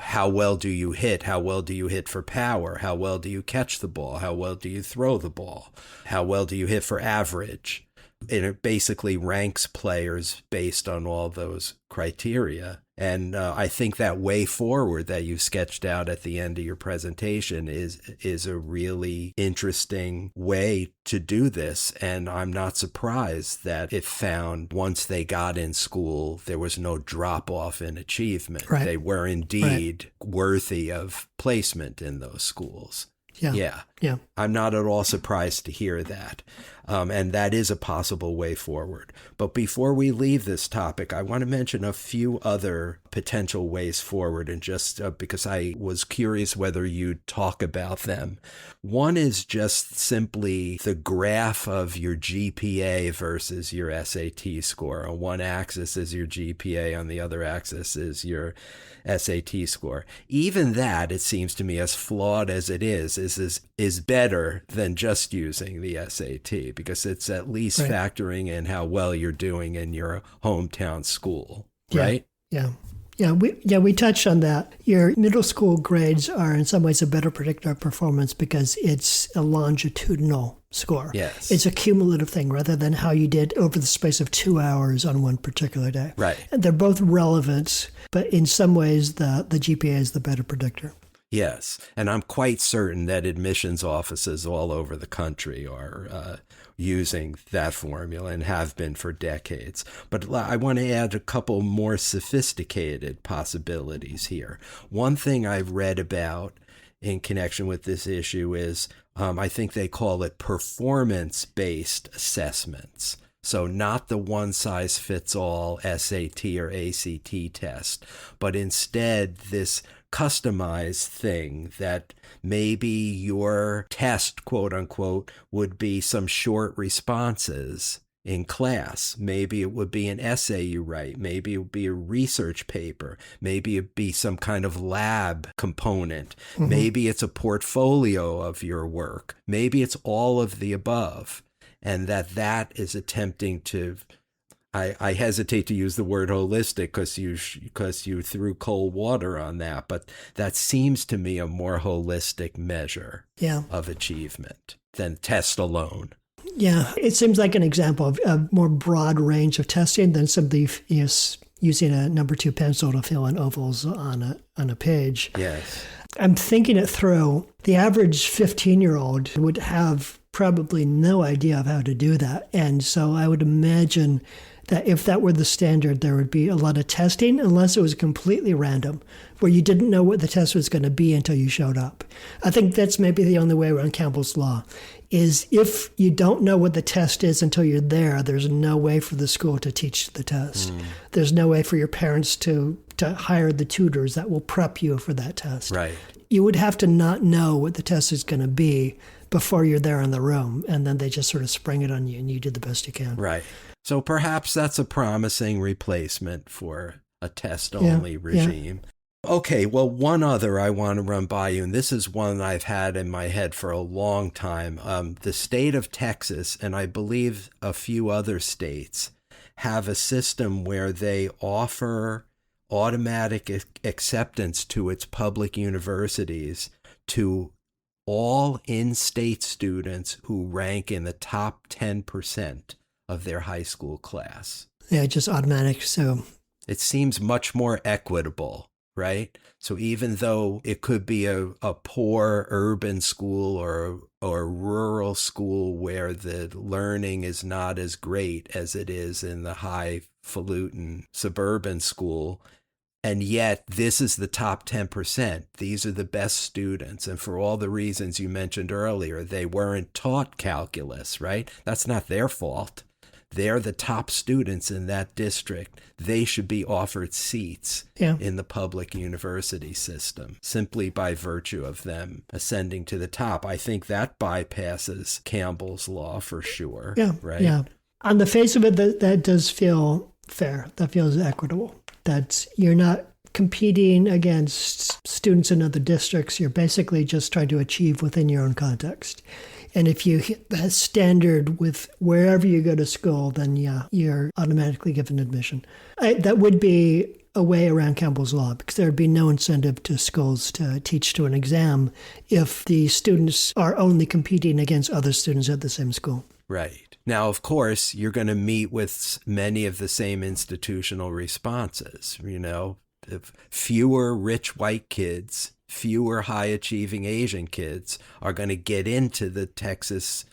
how well do you hit? How well do you hit for power? How well do you catch the ball? How well do you throw the ball? How well do you hit for average? it basically ranks players based on all those criteria. And I think that way forward that you sketched out at the end of your presentation is a really interesting way to do this. And I'm not surprised that it found once they got in school, there was no drop off in achievement. Right. They were indeed worthy of placement in those schools. Yeah. I'm not at all surprised to hear that. And that is a possible way forward. But before we leave this topic, I want to mention a few other potential ways forward, and just because I was curious whether you'd talk about them. One is just simply the graph of your GPA versus your SAT score. On one axis is your GPA, on the other axis is your SAT score. Even that, it seems to me, as flawed as it is better than just using the SAT, because it's at least factoring in how well you're doing in your hometown school, right? We touched on that. Your middle school grades are in some ways a better predictor of performance because it's a longitudinal score. Yes. It's a cumulative thing rather than how you did over the space of 2 hours on one particular day. Right. And they're both relevant, but in some ways the GPA is the better predictor. Yes, and I'm quite certain that admissions offices all over the country are using that formula and have been for decades. But I want to add a couple more sophisticated possibilities here. One thing I've read about in connection with this issue is I think they call it performance-based assessments. So not the one-size-fits-all SAT or ACT test, but instead this customized thing that maybe your test, quote unquote, would be some short responses in class. Maybe it would be an essay you write. Maybe it would be a research paper. Maybe it'd be some kind of lab component. Mm-hmm. Maybe it's a portfolio of your work. Maybe it's all of the above. And that is attempting to, I hesitate to use the word holistic because you threw cold water on that, but that seems to me a more holistic measure of achievement than test alone. Yeah, it seems like an example of a more broad range of testing than simply using a number 2 pencil to fill in ovals on a page. Yes. I'm thinking it through. The average 15-year-old would have probably no idea of how to do that. And so I would imagine that if that were the standard, there would be a lot of testing, unless it was completely random, where you didn't know what the test was going to be until you showed up. I think that's maybe the only way around Campbell's Law, is if you don't know what the test is until you're there, there's no way for the school to teach the test. There's no way for your parents to hire the tutors that will prep you for that test. Right. You would have to not know what the test is going to be before you're there in the room, and then they just sort of spring it on you and you do the best you can. Right. So perhaps that's a promising replacement for a test-only regime. Yeah. Okay, well, one other I want to run by you, and this is one I've had in my head for a long time. The state of Texas, and I believe a few other states, have a system where they offer automatic acceptance to its public universities to all in-state students who rank in the top 10% of their high school class. Yeah, just automatic. So it seems much more equitable, right? So even though it could be a poor urban school or a rural school where the learning is not as great as it is in the highfalutin suburban school, and yet this is the top 10%. These are the best students. And for all the reasons you mentioned earlier, they weren't taught calculus, right? That's not their fault. They're the top students in that district. They should be offered seats in the public university system simply by virtue of them ascending to the top. I think that bypasses Campbell's Law for sure. Yeah, right? Yeah. On the face of it, that does feel fair. That feels equitable. That you're not competing against students in other districts. You're basically just trying to achieve within your own context. And if you hit that standard with wherever you go to school, then you're automatically given admission. That would be a way around Campbell's Law, because there would be no incentive to schools to teach to an exam if the students are only competing against other students at the same school. Right. Now, of course, you're going to meet with many of the same institutional responses. If fewer rich white kids, fewer high-achieving Asian kids are going to get into the Texas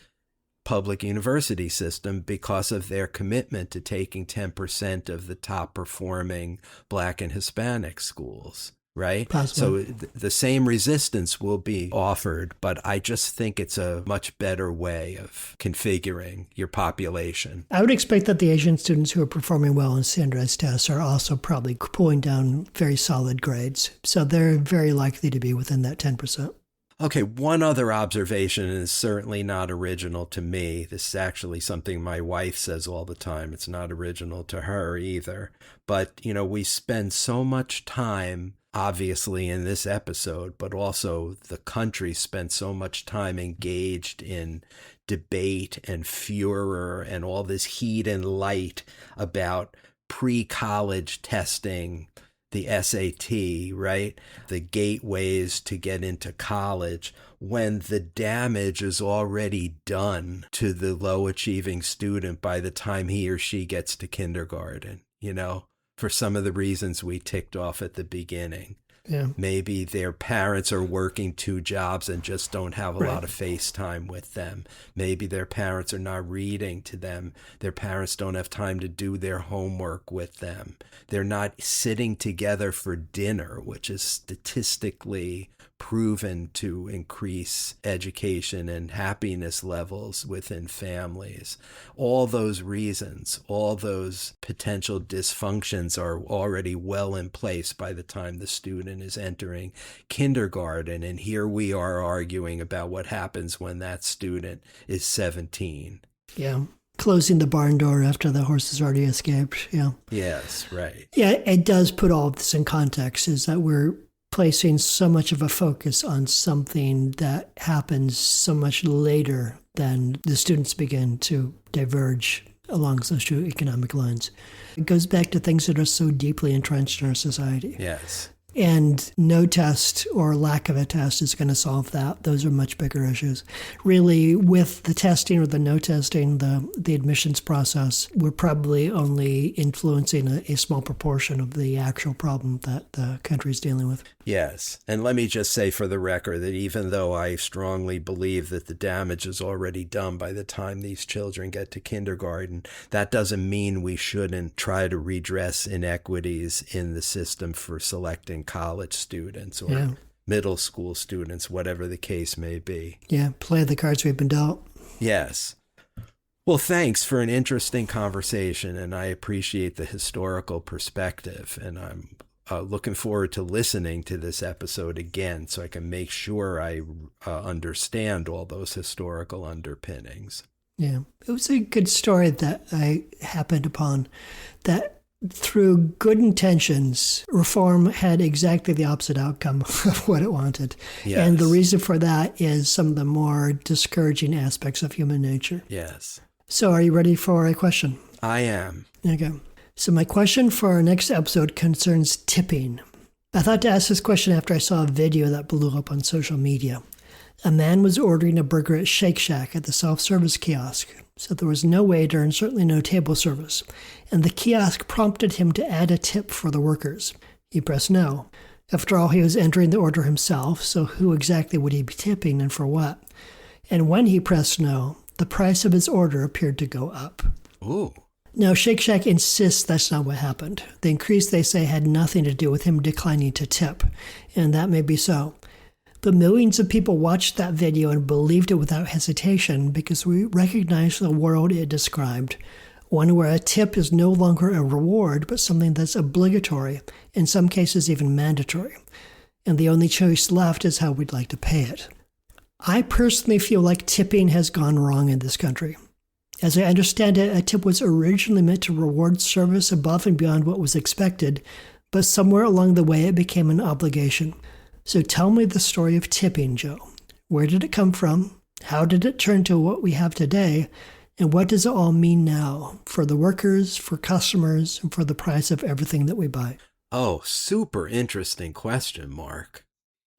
public university system because of their commitment to taking 10% of the top-performing Black and Hispanic schools. Right? Possibly. So the same resistance will be offered, but I just think it's a much better way of configuring your population. I would expect that the Asian students who are performing well in standardized tests are also probably pulling down very solid grades. So they're very likely to be within that 10%. Okay, one other observation is certainly not original to me. This is actually something my wife says all the time. It's not original to her either. But, we spend so much time, obviously in this episode, but also the country spent so much time engaged in debate and furor and all this heat and light about pre-college testing, the SAT, right? The gateways to get into college, when the damage is already done to the low achieving student by the time he or she gets to kindergarten, for some of the reasons we ticked off at the beginning. Yeah. Maybe their parents are working 2 jobs and just don't have a lot of face time with them. Maybe their parents are not reading to them. Their parents don't have time to do their homework with them. They're not sitting together for dinner, which is statistically proven to increase education and happiness levels within families. All those reasons, all those potential dysfunctions are already well in place by the time the student is entering kindergarten. And here we are arguing about what happens when that student is 17. Yeah. Closing the barn door after the horse has already escaped. Yeah. Yes, right. Yeah, it does put all of this in context, is that we're placing so much of a focus on something that happens so much later than the students begin to diverge along socioeconomic lines. It goes back to things that are so deeply entrenched in our society. Yes. And no test or lack of a test is going to solve that. Those are much bigger issues. Really, with the testing or the no testing, the admissions process, we're probably only influencing a small proportion of the actual problem that the country is dealing with. Yes. And let me just say for the record that even though I strongly believe that the damage is already done by the time these children get to kindergarten, that doesn't mean we shouldn't try to redress inequities in the system for selecting college students or middle school students, whatever the case may be. Yeah, play the cards we've been dealt. Yes. Well, thanks for an interesting conversation, and I appreciate the historical perspective, and I'm looking forward to listening to this episode again so I can make sure I understand all those historical underpinnings. Yeah. It was a good story that I happened upon, that through good intentions, reform had exactly the opposite outcome of what it wanted. Yes. And the reason for that is some of the more discouraging aspects of human nature. Yes. So are you ready for a question? I am. Okay. So my question for our next episode concerns tipping. I thought to ask this question after I saw a video that blew up on social media. A man was ordering a burger at Shake Shack at the self-service kiosk, so there was no waiter and certainly no table service, and the kiosk prompted him to add a tip for the workers. He pressed no. After all, he was entering the order himself, so who exactly would he be tipping and for what? And when he pressed no, the price of his order appeared to go up. Ooh. Now, Shake Shack insists that's not what happened. The increase, they say, had nothing to do with him declining to tip, and that may be so. But millions of people watched that video and believed it without hesitation because we recognize the world it described, one where a tip is no longer a reward, but something that's obligatory, in some cases even mandatory. And the only choice left is how we'd like to pay it. I personally feel like tipping has gone wrong in this country. As I understand it, a tip was originally meant to reward service above and beyond what was expected, but somewhere along the way it became an obligation. So tell me the story of tipping, Joe. Where did it come from? How did it turn to what we have today? And what does it all mean now for the workers, for customers, and for the price of everything that we buy? Oh, super interesting question, Mark.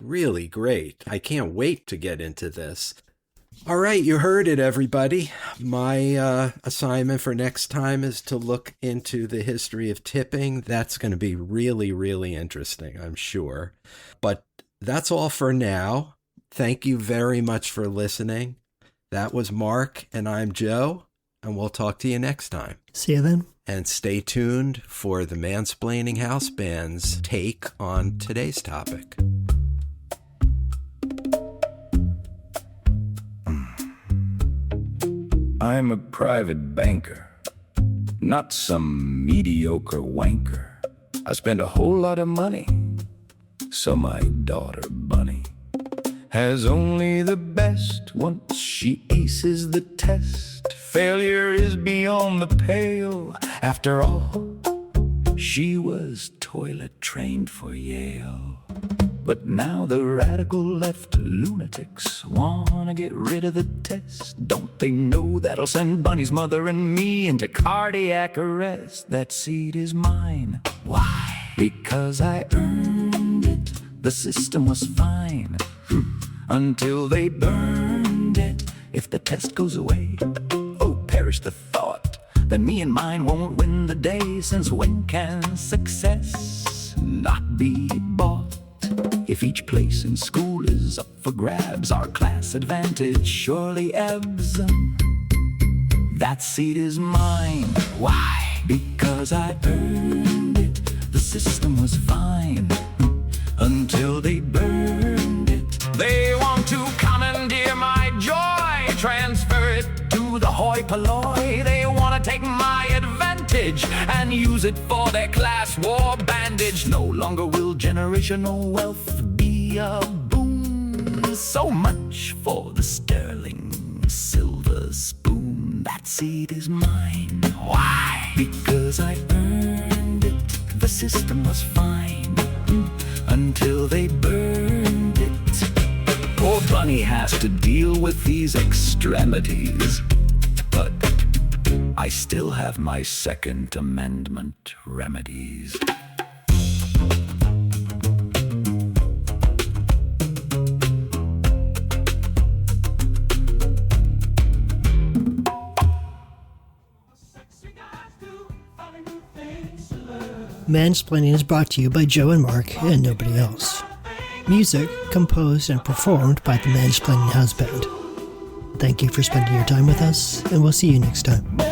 Really great. I can't wait to get into this. All right, you heard it, everybody. My assignment for next time is to look into the history of tipping. That's going to be really, really interesting, I'm sure. But that's all for now. Thank you very much for listening. That was Mark, and I'm Joe, and we'll talk to you next time. See you then. And stay tuned for the Mansplaining House Band's take on today's topic. I'm a private banker, not some mediocre wanker. I spend a whole lot of money, so my daughter Bunny has only the best once she aces the test. Failure is beyond the pale. After all, she was toilet trained for Yale. But now the radical left lunatics wanna get rid of the test. Don't they know that'll send Bunny's mother and me into cardiac arrest? That seat is mine. Why? Because I earned it. The system was fine until they burned it. If the test goes away, oh, perish the thought, then me and mine won't win the day. Since when can success not be bought? If each place in school is up for grabs, our class advantage surely ebbs. That seat is mine. Why? Because I earned it. The system was fine until they burned it. They want to commandeer my joy, transfer it to the hoi polloi. They want to take my advantage and use it for their class war bandage. No longer will generational wealth be a boon. So much for the sterling silver spoon. That seat is mine. Why? Because I earned it. The system was fine until they burned it. Poor Bunny has to deal with these extremities, but I still have my Second Amendment remedies. Mansplaining is brought to you by Joe and Mark and nobody else. Music composed and performed by the Mansplaining House Band. Thank you for spending your time with us, and we'll see you next time.